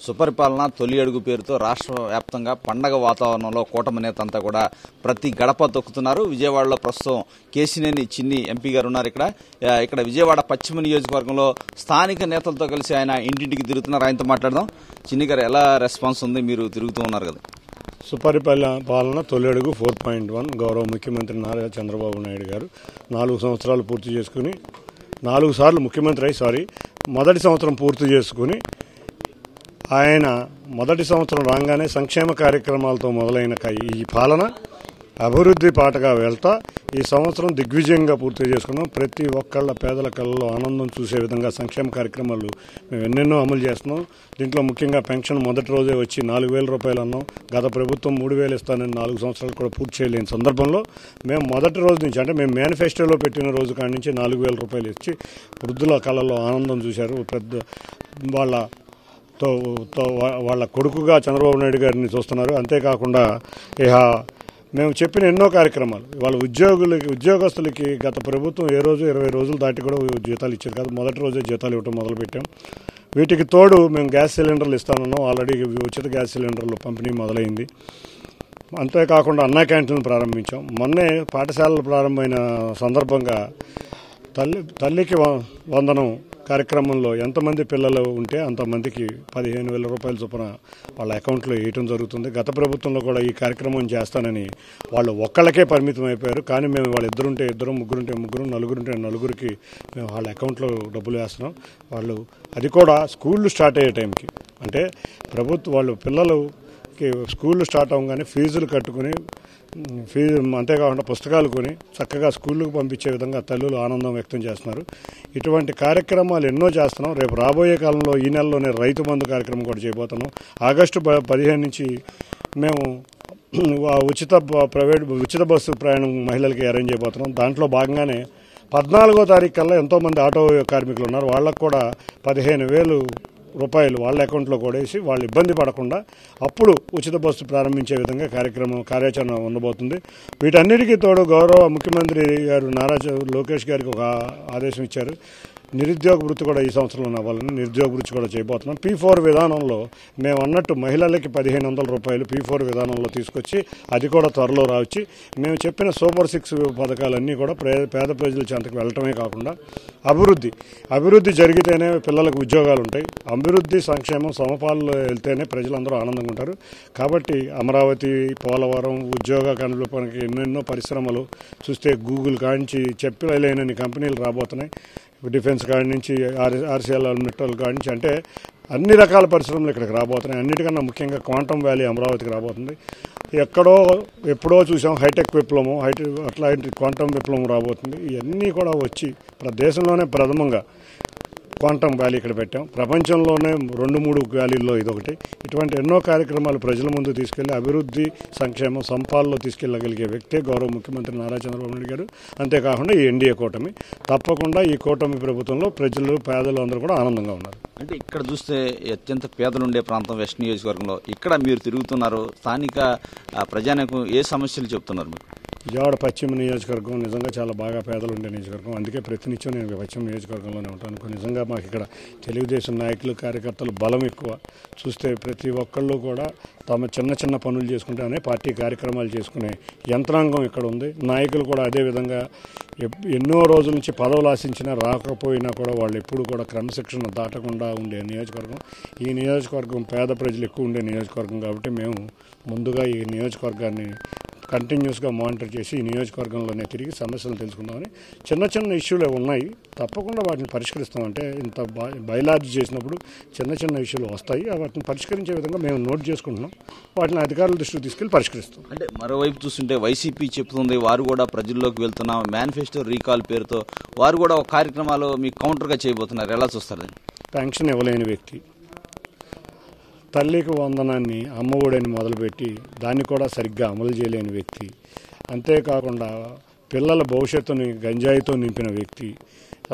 సుపరిపాలన తొలి అడుగు పేరుతో రాష్ట్ర వ్యాప్తంగా పండగ వాతావరణంలో కూటమి నేత అంతా కూడా ప్రతి గడప తొక్కుతున్నారు. విజయవాడలో ప్రస్తుతం కేశినేని చిన్ని ఎంపీ గారు ఉన్నారు. ఇక్కడ విజయవాడ పశ్చిమ నియోజకవర్గంలో స్థానిక నేతలతో కలిసి ఆయన ఇంటింటికి తిరుగుతున్నారు. ఆయనతో మాట్లాడదాం. చిన్ని గారు, ఎలా రెస్పాన్స్ ఉంది? మీరు తిరుగుతూ ఉన్నారు కదా. సుపరిపాలన తొలి అడుగు 4.1 గౌరవ ముఖ్యమంత్రి నారా చంద్రబాబు నాయుడు గారు 4 సంవత్సరాలు పూర్తి చేసుకుని 4 సార్లు ముఖ్యమంత్రి అయి మొదటి సంవత్సరం పూర్తి చేసుకుని ఆయన మొదటి సంవత్సరం రాగానే సంక్షేమ కార్యక్రమాలతో మొదలైన ఈ పాలన అభివృద్ధి పాటగా వెళ్తా ఈ సంవత్సరం దిగ్విజయంగా పూర్తి చేసుకున్నాం. ప్రతి ఒక్కళ్ళ పేదల కళ్ళలో ఆనందం చూసే విధంగా సంక్షేమ కార్యక్రమాలు మేము ఎన్నెన్నో అమలు చేస్తున్నాం. దీంట్లో ముఖ్యంగా పెన్షన్ మొదటి రోజే వచ్చి 4,000 రూపాయలు అన్నాం. గత ప్రభుత్వం 3,000 ఇస్తానని 4 సంవత్సరాలు కూడా పూర్తి చేయలేని సందర్భంలో మేము మొదటి రోజు నుంచి, అంటే మేము మేనిఫెస్టోలో పెట్టిన రోజు కాడి నుంచి 4,000 రూపాయలు ఇచ్చి వృద్ధుల కళ్ళలో ఆనందం చూశారు. వాళ్ళ కొడుకుగా చంద్రబాబు నాయుడు గారిని చూస్తున్నారు. అంతేకాకుండా మేము చెప్పిన ఎన్నో కార్యక్రమాలు వాళ్ళ ఉద్యోగస్తులకి గత ప్రభుత్వం ఏ రోజు 20 రోజులు దాటి కూడా జీతాలు ఇచ్చారు కాదు. మొదటి రోజే జీతాలు ఇవ్వడం మొదలుపెట్టాం. వీటికి తోడు మేము గ్యాస్ సిలిండర్లు ఇస్తానన్నాం. ఆల్రెడీ ఉచిత గ్యాస్ సిలిండర్లు పంపిణీ మొదలైంది. అంతేకాకుండా అన్నా క్యాంటీన్లు ప్రారంభించాం. మొన్నే పాఠశాలలు ప్రారంభమైన సందర్భంగా తల్లికి వందనం కార్యక్రమంలో ఎంతమంది పిల్లలు ఉంటే అంతమందికి 15,000 రూపాయల చొప్పున వాళ్ళ అకౌంట్లో వేయటం జరుగుతుంది. గత ప్రభుత్వంలో కూడా ఈ కార్యక్రమం చేస్తానని వాళ్ళు ఒక్కళ్ళకే పరిమితం అయిపోయారు. కానీ మేము వాళ్ళు ఇద్దరుంటే ఇద్దరు, ముగ్గురుంటే ముగ్గురు, నలుగురుంటే నలుగురికి మేము వాళ్ళ అకౌంట్లో డబ్బులు వేస్తున్నాం. వాళ్ళు అది కూడా స్కూళ్ళు స్టార్ట్ అయ్యే టైంకి, అంటే వాళ్ళు పిల్లలకి స్కూళ్ళు స్టార్ట్ అవ్వగానే ఫీజులు కట్టుకుని అంతేకాకుండా పుస్తకాలు కొని చక్కగా స్కూళ్ళకు పంపించే విధంగా తల్లులు ఆనందం వ్యక్తం చేస్తున్నారు. ఇటువంటి కార్యక్రమాలు ఎన్నో చేస్తున్నాం. రేపు రాబోయే కాలంలో ఈ నెలలోనే రైతు బంధు కార్యక్రమం కూడా చేయబోతున్నాం. ఆగస్టు 15 నుంచి మేము ఉచిత బస్సు ప్రయాణం మహిళలకి అరేంజ్ చేయబోతున్నాం. దాంట్లో భాగంగానే 14వ తారీఖు కల్లా ఎంతోమంది ఆటో కార్మికులు ఉన్నారు. వాళ్ళకు కూడా 15,000 రూపాయలు వాళ్ళ అకౌంట్లో కూడా వేసి వాళ్ళు ఇబ్బంది పడకుండా అప్పుడు ఉచిత బస్సు ప్రారంభించే విధంగా కార్యాచరణ ఉండబోతుంది. వీటన్నిటికీ తోడు గౌరవ ముఖ్యమంత్రి గారు నారా లోకేష్ గారికి ఒక ఆదేశం ఇచ్చారు. నిరుద్యోగ వృత్తి కూడా ఈ సంవత్సరంలో అవ్వాలని నిరుద్యోగ వృత్తి కూడా చేయబోతున్నాం. P4 విధానంలో మేము అన్నట్టు మహిళలకి 1,500 రూపాయలు P4 విధానంలో తీసుకొచ్చి అది కూడా త్వరలో రావచ్చు. మేము చెప్పిన సూపర్ 6 పథకాలన్నీ కూడా పేద ప్రజల చెంతకు వెళ్ళటమే కాకుండా అభివృద్ధి జరిగితేనే పిల్లలకు ఉద్యోగాలు ఉంటాయి. అభివృద్ధి సంక్షేమం సమపాలలో వెళ్తేనే ప్రజలందరూ ఆనందంగా ఉంటారు. కాబట్టి అమరావతి, పోలవరం, ఉద్యోగ కల్పనకి ఎన్నెన్నో పరిశ్రమలు చూస్తే గూగుల్ కానించి చెప్పలేనన్ని కంపెనీలు రాబోతున్నాయి. డిఫెన్స్ కాడి నుంచి ఆర్సీఎల్ మెట్రోల్ కాడి నుంచి, అంటే అన్ని రకాల పరిశ్రమలు ఇక్కడికి రాబోతున్నాయి. అన్నిటికన్నా ముఖ్యంగా క్వాంటమ్ వ్యాలీ అమరావతికి రాబోతుంది. ఎప్పుడో చూసాం హైటెక్ విప్లవం, అట్లాంటి క్వాంటమ్ విప్లవం రాబోతుంది. ఇవన్నీ కూడా వచ్చి దేశంలోనే ప్రథమంగా క్వాంటమ్ వ్యాలీ ఇక్కడ పెట్టాం. ప్రపంచంలోనే 2-3 వ్యాలీల్లో ఇదొకటి. ఇటువంటి ఎన్నో కార్యక్రమాలు ప్రజల ముందు తీసుకెళ్లి అభివృద్ధి సంక్షేమం సంపాదనలో తీసుకెళ్లగలిగే వ్యక్తే గౌరవ ముఖ్యమంత్రి నారా చంద్రబాబు నాయుడు గారు. అంతేకాకుండా ఈ ఎన్డీఏ కూటమి, తప్పకుండా ఈ కూటమి ప్రభుత్వంలో ప్రజలు పేదలు అందరూ కూడా ఆనందంగా ఉన్నారు. అంటే ఇక్కడ చూస్తే అత్యంత పేదలుండే ప్రాంతం వెస్ట్ నియోజకవర్గంలో ఇక్కడ మీరు తిరుగుతున్నారు. స్థానిక ప్రజానికి ఏ సమస్యలు చెప్తున్నారు మీరు? విజయవాడ పశ్చిమ నియోజకవర్గం నిజంగా చాలా బాగా పేదలు ఉండే నియోజకవర్గం. అందుకే ప్రతినిత్యం నేను పశ్చిమ నియోజకవర్గంలోనే ఉంటాను. నిజంగా మాకు ఇక్కడ తెలుగుదేశం నాయకులు, కార్యకర్తలు బలం ఎక్కువ. చూస్తే ప్రతి ఒక్కళ్ళు కూడా తమ చిన్న పనులు చేసుకుంటేనే పార్టీ కార్యక్రమాలు చేసుకునే యంత్రాంగం ఇక్కడ ఉంది. నాయకులు కూడా అదేవిధంగా ఎన్నో రోజుల నుంచి పదవులు ఆశించినా రాకపోయినా కూడా వాళ్ళు ఎప్పుడు కూడా క్రమశిక్షణ దాటకుండా ఉండే నియోజకవర్గం. ఈ నియోజకవర్గం పేద ప్రజలు ఎక్కువ ఉండే నియోజకవర్గం కాబట్టి మేము ముందుగా ఈ నియోజకవర్గాన్ని కంటిన్యూస్గా మానిటర్ చేసి ఈ నియోజకవర్గంలోనే తిరిగి సమస్యలు తెలుసుకుందామని చిన్న ఇష్యూలు ఉన్నాయి. తప్పకుండా వాటిని పరిష్కరిస్తాం. అంటే ఇంత బయలార్జీ చేసినప్పుడు చిన్న ఇష్యూలు వస్తాయి. వాటిని పరిష్కరించే విధంగా మేము నోట్ చేసుకుంటున్నాం. వాటిని అధికారుల దృష్టికి తీసుకెళ్లి పరిష్కరిస్తాం. అంటే మరోవైపు చూస్తుంటే వైసీపీ చెప్తుంది, వారు కూడా ప్రజల్లోకి వెళ్తున్నాం, మేనిఫెస్టో రీకాల్ పేరుతో వారు కూడా ఒక కార్యక్రమాలు మీకు కౌంటర్గా చేయబోతున్నారు. ఎలా చూస్తారు? పెన్షన్ ఇవ్వలేని వ్యక్తి, తల్లికి వందనాన్ని అమ్మఒడని మొదలుపెట్టి దాన్ని కూడా సరిగ్గా అమలు చేయలేని వ్యక్తి, అంతేకాకుండా పిల్లల భవిష్యత్తుని గంజాయితో నింపిన వ్యక్తి,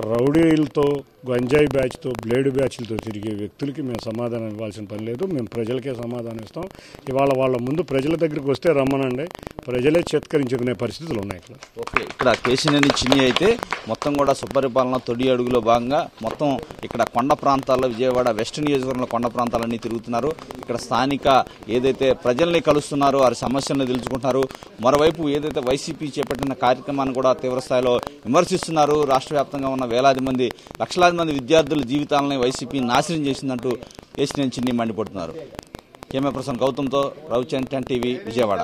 రౌడీలతో గంజాయి బ్యాచ్తో బ్లేడు బ్యాచ్లతో తిరిగే వ్యక్తులకి మేము సమాధానం ఇవ్వాల్సిన పని లేదు. మేము ప్రజలకే సమాధానం ఇస్తాం. ఇవాళ వాళ్ళ ముందు ప్రజల దగ్గరికి వస్తే రమ్మనండి, ప్రజలే చేత్కరించుకునే పరిస్థితులు ఉన్నాయి ఇక్కడ. ఓకే, ఇక్కడ కేశినేని చిన్ని అయితే మొత్తం కూడా సుపరిపాలన తొడి అడుగులో భాగంగా మొత్తం ఇక్కడ కొండ ప్రాంతాల్లో విజయవాడ వెస్ట్ నియోజకవర్గంలో కొండ ప్రాంతాలన్నీ తిరుగుతున్నారు. ఇక్కడ స్థానిక ఏదైతే ప్రజల్ని కలుస్తున్నారో వారి సమస్యలను తెలుసుకుంటున్నారు. మరోవైపు ఏదైతే వైసీపీ చేపట్టిన కార్యక్రమాన్ని కూడా తీవ్రస్థాయిలో విమర్శిస్తున్నారు. రాష్ట్ర వ్యాప్తంగా ఉన్న వేలాది మంది లక్షలాది మంది విద్యార్థుల జీవితాలని వైసీపీ నాశనం చేసిందంటూ కేశినేని చిన్ని మండిపడుతున్నారు. కెమెరా పర్సన్ గౌతమ్తో రవిచంద్రన్ టీవీ విజయవాడ.